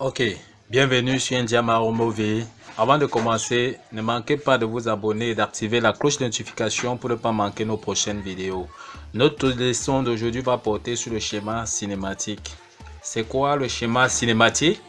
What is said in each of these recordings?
Ok, bienvenue sur Ndiamaro Movie. Avant de commencer, ne manquez pas de vous abonner et d'activer la cloche de notification pour ne pas manquer nos prochaines vidéos. Notre leçon d'aujourd'hui va porter sur le schéma cinématique. C'est quoi le schéma cinématique?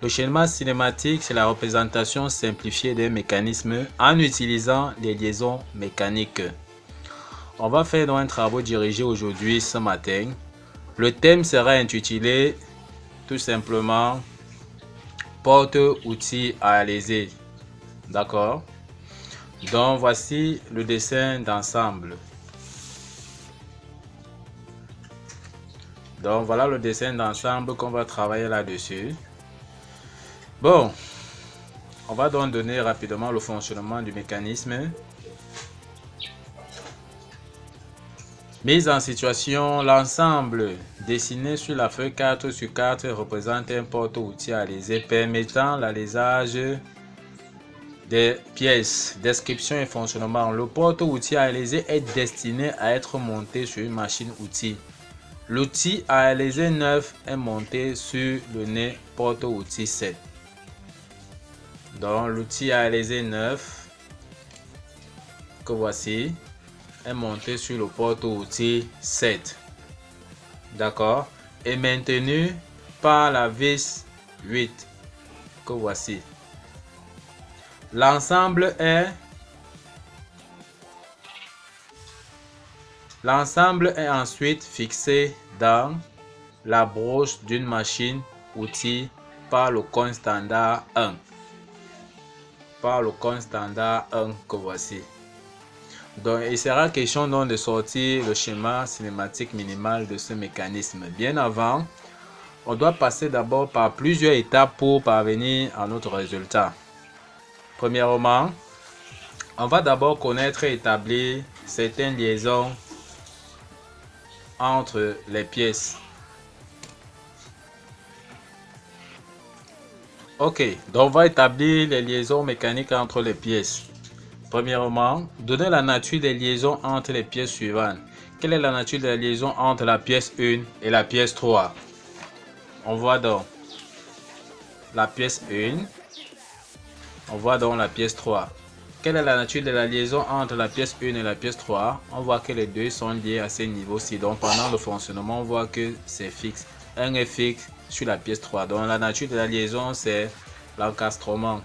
Le schéma cinématique, c'est la représentation simplifiée d'un mécanisme en utilisant les liaisons mécaniques. On va faire donc un travail dirigé aujourd'hui, ce matin. Le thème sera intitulé tout simplement porte-outils à alléger. D'accord? Donc voici le dessin d'ensemble. Donc voilà le dessin d'ensemble qu'on va travailler là-dessus. Bon, on va donc donner rapidement le fonctionnement du mécanisme. Mise en situation, l'ensemble dessiné sur la feuille 4 sur 4 représente un porte-outils à alléger permettant l'alésage des pièces. Description et fonctionnement. Le porte-outils à alléger est destiné à être monté sur une machine-outil. L'outil à alléger neuf est monté sur le nez porte-outils 7. Donc l'outil à alléger neuf que voici est monté sur le porte-outils 7. D'accord? Et maintenu par la vis 8 que voici. L'ensemble est ensuite fixé dans la broche d'une machine outil par le coin standard 1. Par le coin standard 1 que voici. Donc il sera question donc de sortir le schéma cinématique minimal de ce mécanisme. Bien avant, on doit passer d'abord par plusieurs étapes pour parvenir à notre résultat. Premièrement, on va d'abord connaître et établir certaines liaisons entre les pièces. Ok, donc on va établir les liaisons mécaniques entre les pièces. Premièrement, donner la nature des liaisons entre les pièces suivantes. Quelle est la nature de la liaison entre la pièce 1 et la pièce 3? On voit donc la pièce 1. On voit donc la pièce 3. Quelle est la nature de la liaison entre la pièce 1 et la pièce 3? On voit que les deux sont liés à ces niveaux-ci. Donc pendant le fonctionnement, on voit que c'est fixe. Un est fixe sur la pièce 3. Donc la nature de la liaison, c'est l'encastrement.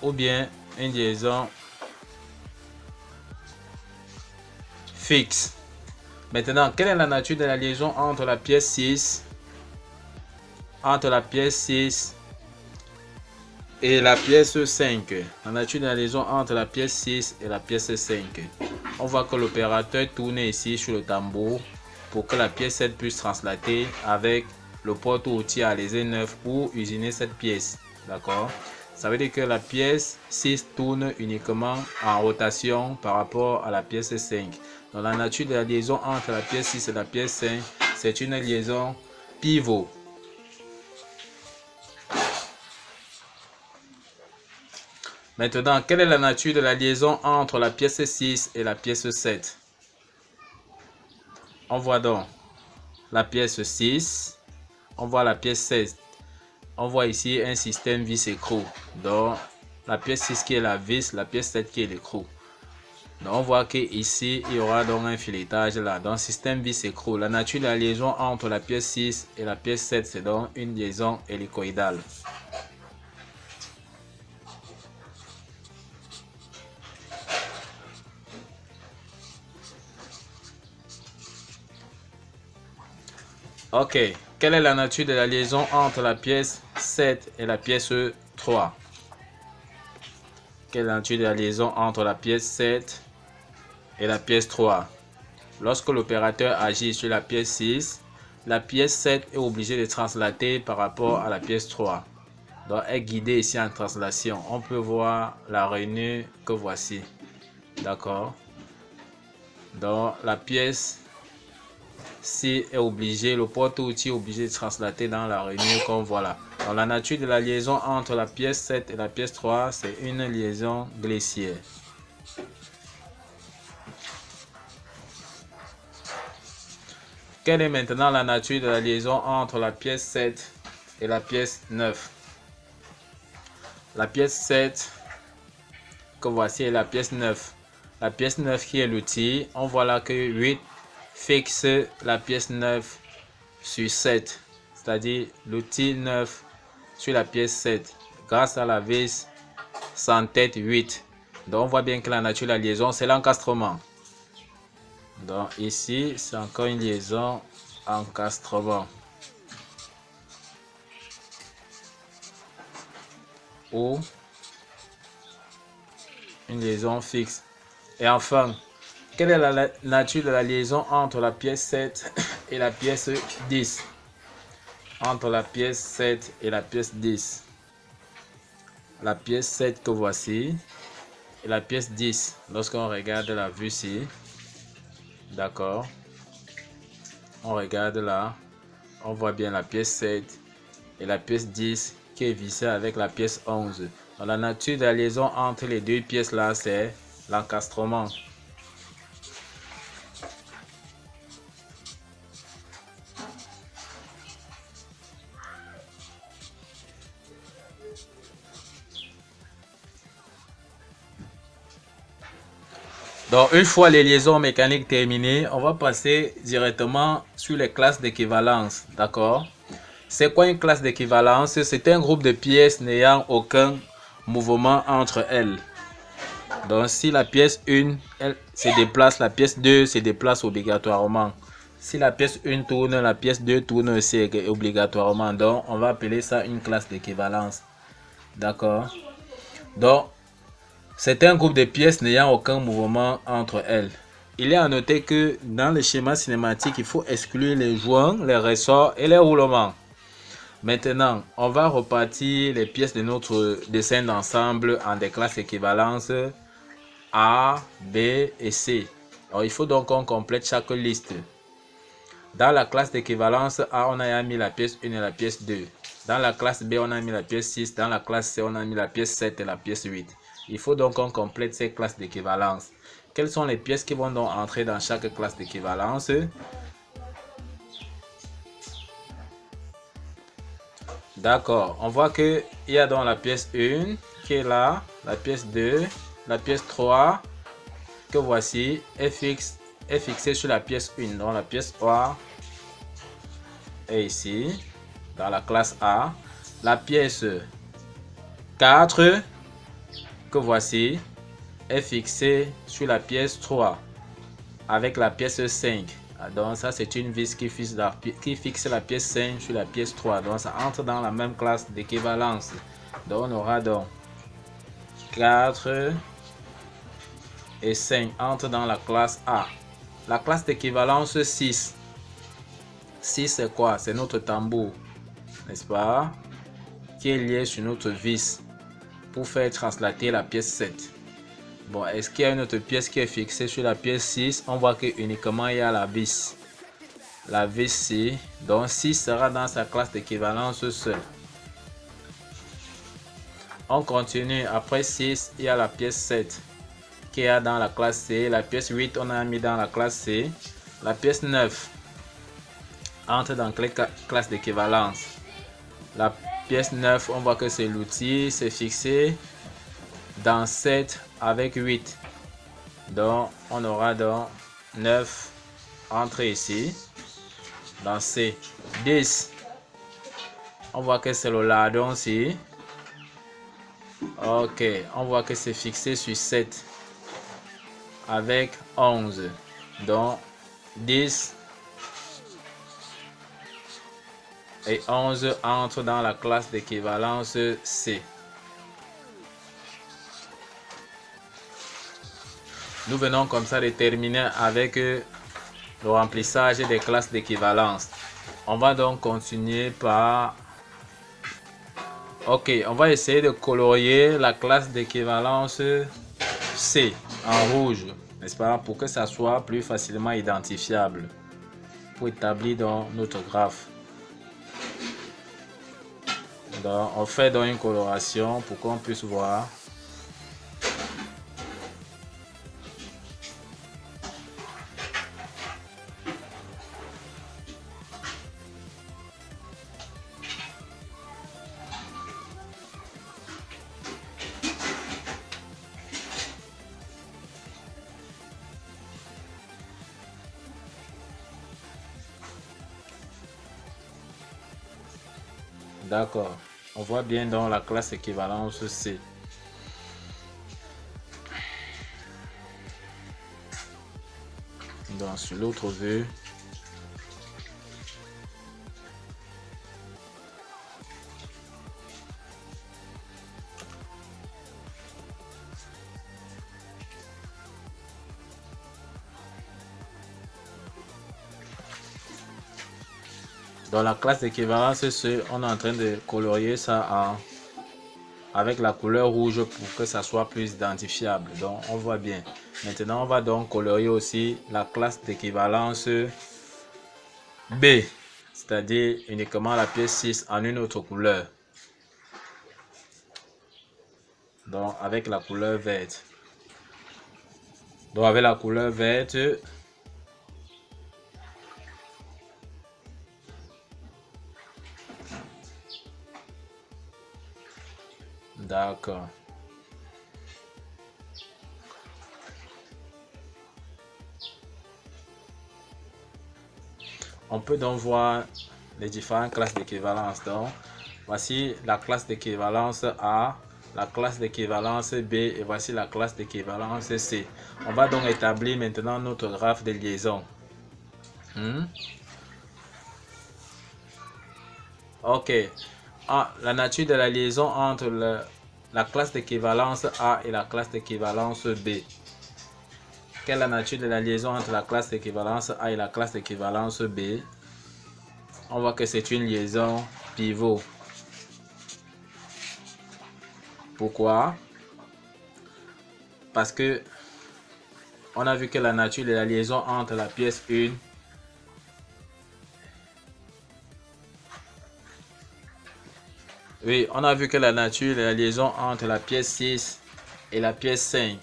Ou bien une liaison fixe. Maintenant, quelle est la nature de la liaison entre la pièce 6 et la pièce 5? La nature de la liaison entre la pièce 6 et la pièce 5. On voit que l'opérateur tourne ici sur le tambour pour que la pièce 7 puisse translater avec le porte-outils à alléger 9 pour usiner cette pièce. D'accord? Ça veut dire que la pièce 6 tourne uniquement en rotation par rapport à la pièce 5. Donc la nature de la liaison entre la pièce 6 et la pièce 5, c'est une liaison pivot. Maintenant, quelle est la nature de la liaison entre la pièce 6 et la pièce 7? On voit donc la pièce 6, on voit la pièce 7. On voit ici un système vis-écrou. Donc, la pièce 6 qui est la vis, la pièce 7 qui est l'écrou. Donc, on voit qu'ici, il y aura donc un filetage là. Donc, système vis-écrou. La nature de la liaison entre la pièce 6 et la pièce 7, c'est donc une liaison hélicoïdale. Ok. Quelle est la nature de la liaison entre la pièce 7 et la pièce 3? Quelle est la nature de la liaison entre la pièce 7 et la pièce 3? Lorsque l'opérateur agit sur la pièce 6, la pièce 7 est obligée de translater par rapport à la pièce 3. Donc, elle est guidée ici en translation. On peut voir la réunion que voici. D'accord? Donc, la pièce 6 est obligée, le porte-outils est obligé de translater dans la réunion comme voilà. Donc, la nature de la liaison entre la pièce 7 et la pièce 3, c'est une liaison glissière. Quelle est maintenant la nature de la liaison entre la pièce 7 et la pièce 9? La pièce 7 que voici est la pièce 9. La pièce 9 qui est l'outil, on voit là que 8 fixe la pièce 9 sur 7. C'est-à-dire l'outil 9 sur la pièce 7 grâce à la vis sans tête 8. Donc on voit bien que la nature de la liaison c'est l'encastrement. Donc ici c'est encore une liaison encastrement ou une liaison fixe. Et enfin, quelle est la nature de la liaison entre la pièce 7 et la pièce 10? Entre la pièce 7 et la pièce 10. La pièce 7 que voici et la pièce 10. Lorsqu'on regarde la vue ici, d'accord, on regarde là, on voit bien la pièce 7 et la pièce 10 qui est vissée avec la pièce 11. Donc, la nature de la liaison entre les deux pièces là, c'est l'encastrement. Donc, une fois les liaisons mécaniques terminées, on va passer directement sur les classes d'équivalence. D'accord? C'est quoi une classe d'équivalence? C'est un groupe de pièces n'ayant aucun mouvement entre elles. Donc, si la pièce 1 elle se déplace, la pièce 2 se déplace obligatoirement. Si la pièce 1 tourne, la pièce 2 tourne aussi obligatoirement. Donc, on va appeler ça une classe d'équivalence. D'accord? Donc, c'est un groupe de pièces n'ayant aucun mouvement entre elles. Il est à noter que dans le schéma cinématique, il faut exclure les joints, les ressorts et les roulements. Maintenant, on va repartir les pièces de notre dessin d'ensemble en des classes équivalences A, B et C. Alors, il faut donc qu'on complète chaque liste. Dans la classe d'équivalence A, on a mis la pièce 1 et la pièce 2. Dans la classe B, on a mis la pièce 6. Dans la classe C, on a mis la pièce 7 et la pièce 8. Il faut donc qu'on complète ces classes d'équivalence. Quelles sont les pièces qui vont donc entrer dans chaque classe d'équivalence? D'accord, on voit qu'il y a donc la pièce 1 qui est là, la pièce 2, la pièce 3 que voici est fixée sur la pièce 1. Donc la pièce 3 est ici, dans la classe A. La pièce 4 que voici est fixée sur la pièce 3 avec la pièce 5. Donc ça c'est une vis qui fixe la pièce 5 sur la pièce 3. Donc ça entre dans la même classe d'équivalence. Donc on aura donc 4 et 5 entrent dans la classe A. La classe d'équivalence 6. 6 c'est quoi? C'est notre tambour, n'est-ce pas? Qui est lié sur notre vis pour faire translater la pièce 7. Bon, est-ce qu'il y a une autre pièce qui est fixée sur la pièce 6? On voit que uniquement il y a la vis. La vis ici. Donc 6 sera dans sa classe d'équivalence seule. On continue. Après 6, il y a la pièce 7 qui est dans la classe C. La pièce 8, on a mis dans la classe C. La pièce 9 entre dans quelle classe d'équivalence? La pièce 9, on voit que c'est l'outil. C'est fixé dans 7 avec 8. Donc, on aura donc 9 entrées ici. Dans C. 10. On voit que c'est le lardon ici. Ok. On voit que c'est fixé sur 7. Avec 11. Donc, 10 et 11 entrent dans la classe d'équivalence C. Nous venons comme ça de terminer avec le remplissage des classes d'équivalence. On va donc continuer par... Ok, on va essayer de colorier la classe d'équivalence C en rouge, n'est-ce pas, pour que ça soit plus facilement identifiable, pour établir donc notre graphe. Donc, on fait donc une coloration pour qu'on puisse voir. D'accord. On voit bien dans la classe équivalence C. Donc sur l'autre vue, dans la classe d'équivalence C, on est en train de colorier ça avec la couleur rouge pour que ça soit plus identifiable. Donc on voit bien. Maintenant on va donc colorier aussi la classe d'équivalence B, c'est-à-dire uniquement la pièce 6 en une autre couleur. Donc avec la couleur verte. Donc avec la couleur verte, d'accord. On peut donc voir les différentes classes d'équivalence. Donc, voici la classe d'équivalence A, la classe d'équivalence B et voici la classe d'équivalence C. On va donc établir maintenant notre graphe de liaison. Ok. La nature de la liaison entre la classe d'équivalence A et la classe d'équivalence B. Quelle est la nature de la liaison entre la classe d'équivalence A et la classe d'équivalence B? On voit que c'est une liaison pivot. Pourquoi? Parce que on a vu que la nature de la liaison entre la pièce 1 on a vu que la nature de la liaison entre la pièce 6 et la pièce 5,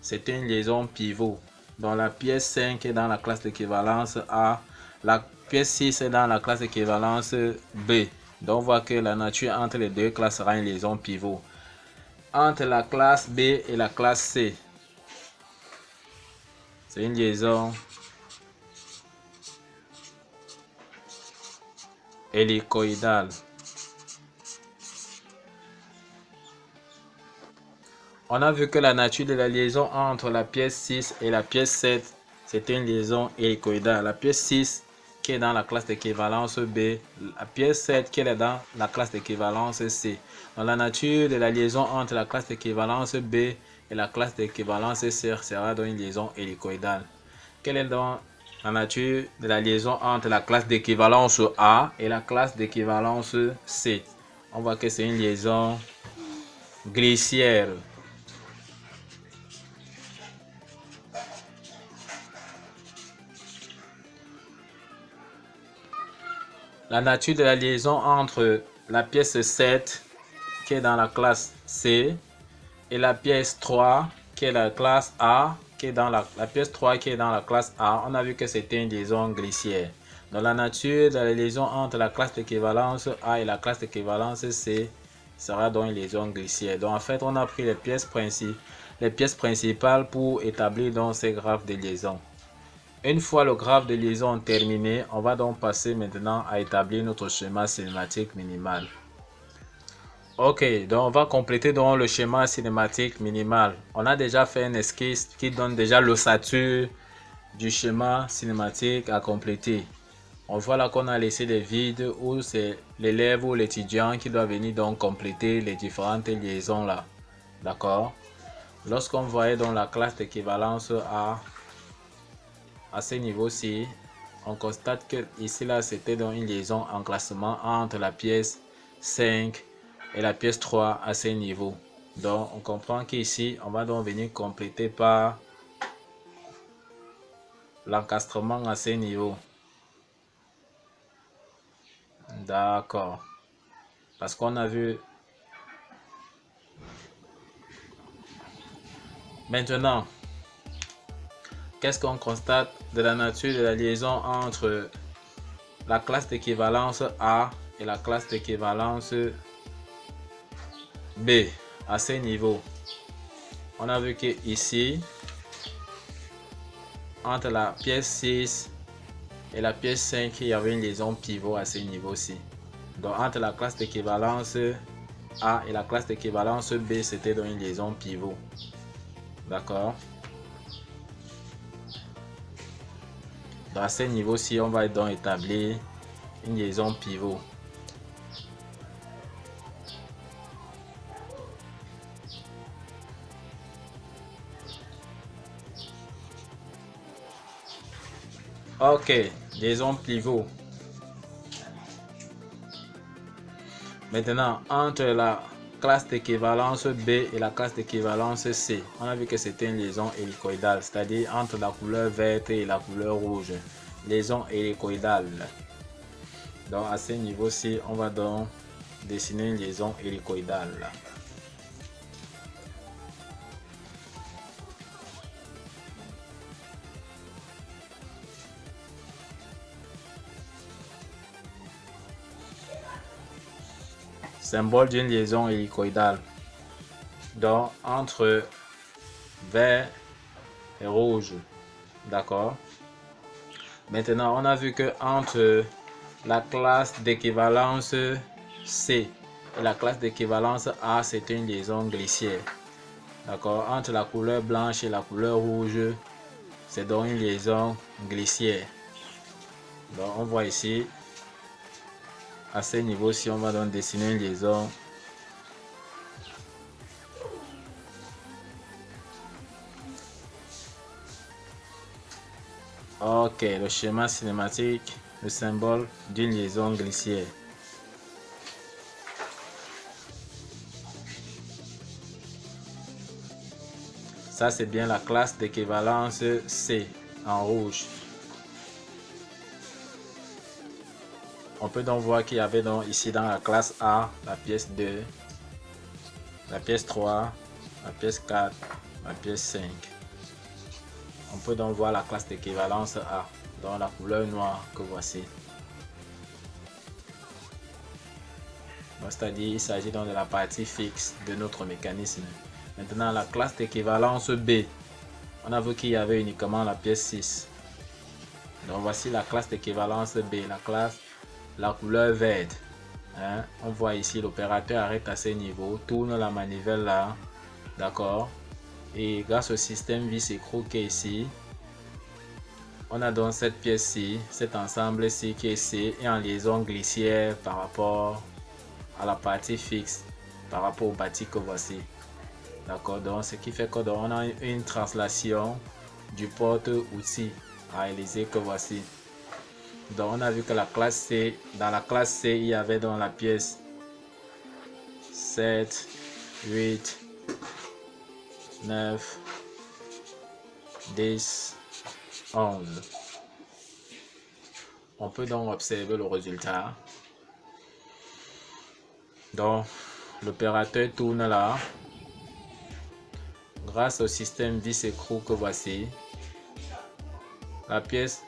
c'est une liaison pivot. Donc la pièce 5 est dans la classe d'équivalence A, la pièce 6 est dans la classe d'équivalence B. Donc on voit que la nature entre les deux classes sera une liaison pivot. Entre la classe B et la classe C, c'est une liaison hélicoïdale. On a vu que la nature de la liaison entre la pièce 6 et la pièce 7, c'était une liaison hélicoïdale. La pièce 6 qui est dans la classe d'équivalence B, la pièce 7 qui est dans la classe d'équivalence C. Donc la nature de la liaison entre la classe d'équivalence B et la classe d'équivalence C sera donc une liaison hélicoïdale. Quelle est donc la nature de la liaison entre la classe d'équivalence A et la classe d'équivalence C? On voit que c'est une liaison glissière. La nature de la liaison entre la pièce 7 qui est dans la classe C et la pièce 3 qui est la classe A, qui est dans la pièce 3 qui est dans la classe A, on a vu que c'était une liaison glissière. Donc la nature de la liaison entre la classe d'équivalence A et la classe d'équivalence C sera donc une liaison glissière. Donc en fait, on a pris les pièces principales pour établir donc ces graphes de liaison. Une fois le graphe de liaison terminé, on va donc passer maintenant à établir notre schéma cinématique minimal. Ok, donc on va compléter donc le schéma cinématique minimal. On a déjà fait un esquisse qui donne déjà l'ossature du schéma cinématique à compléter. On voit là qu'on a laissé des vides où c'est l'élève ou l'étudiant qui doit venir donc compléter les différentes liaisons là. D'accord? Lorsqu'on voyait donc la classe d'équivalence à ce niveau-ci, on constate que ici là c'était donc une liaison en classement entre la pièce 5 et la pièce 3 à ce niveau. Donc on comprend qu'ici on va donc venir compléter par l'encastrement à ce niveau. D'accord. Parce qu'on a vu. Maintenant, qu'est-ce qu'on constate de la nature de la liaison entre la classe d'équivalence A et la classe d'équivalence B à ce niveau? On a vu que ici, entre la pièce 6 et la pièce 5, il y avait une liaison pivot à ce niveau-ci. Donc entre la classe d'équivalence A et la classe d'équivalence B, c'était dans une liaison pivot. D'accord. Dans ce niveau-ci, on va donc établir une liaison pivot. Ok, liaison pivot. Maintenant, entre la classe d'équivalence B et la classe d'équivalence C, on a vu que c'était une liaison hélicoïdale, c'est-à-dire entre la couleur verte et la couleur rouge. Liaison hélicoïdale. Donc à ce niveau-ci, on va donc dessiner une liaison hélicoïdale. Symbole d'une liaison hélicoïdale. Donc entre vert et rouge. D'accord. Maintenant, on a vu que entre la classe d'équivalence C et la classe d'équivalence A, c'est une liaison glissière. D'accord. Entre la couleur blanche et la couleur rouge, c'est donc une liaison glissière. Donc on voit ici, à ce niveau-ci, on va donc dessiner une liaison . Ok, le schéma cinématique, le symbole d'une liaison glissière. Ça, c'est bien la classe d'équivalence C en rouge. On peut donc voir qu'il y avait donc ici dans la classe A la pièce 2, la pièce 3, la pièce 4, la pièce 5. On peut donc voir la classe d'équivalence A dans la couleur noire que voici. C'est-à-dire il s'agit donc de la partie fixe de notre mécanisme. Maintenant la classe d'équivalence B, on a vu qu'il y avait uniquement la pièce 6. Donc voici la classe d'équivalence B, la couleur verte. On voit ici l'opérateur arrête à ce niveau, tourne la manivelle là, d'accord, et grâce au système vis-écrou qui est ici, on a donc cette pièce-ci, cet ensemble-ci qui est ici et en liaison glissière par rapport à la partie fixe, par rapport au bâti que voici. D'accord, donc ce qui fait qu'on a une translation du porte-outil à réaliser que voici. Donc on a vu que la classe C, dans la classe C, il y avait dans la pièce 7, 8, 9, 10, 11. On peut donc observer le résultat. Donc l'opérateur tourne là. Grâce au système vis-écrou que voici, la pièce,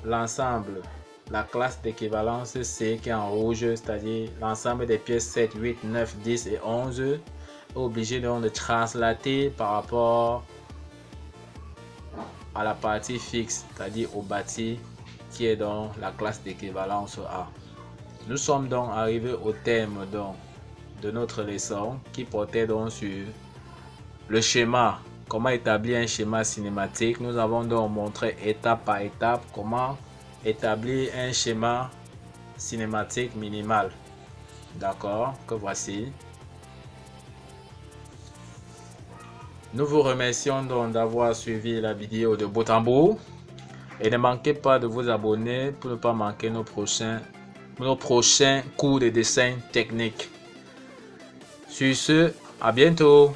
l'ensemble, la classe d'équivalence C qui est en rouge, c'est-à-dire l'ensemble des pièces 7, 8, 9, 10 et 11, est obligé donc de translater par rapport à la partie fixe, c'est-à-dire au bâti qui est dans la classe d'équivalence A. Nous sommes donc arrivés au terme donc de notre leçon qui portait donc sur le schéma, comment établir un schéma cinématique. Nous avons donc montré étape par étape comment établir un schéma cinématique minimal. D'accord, que voici. Nous vous remercions donc d'avoir suivi la vidéo de bout en bout. Et ne manquez pas de vous abonner pour ne pas manquer nos prochains cours de dessin technique. Sur ce, à bientôt.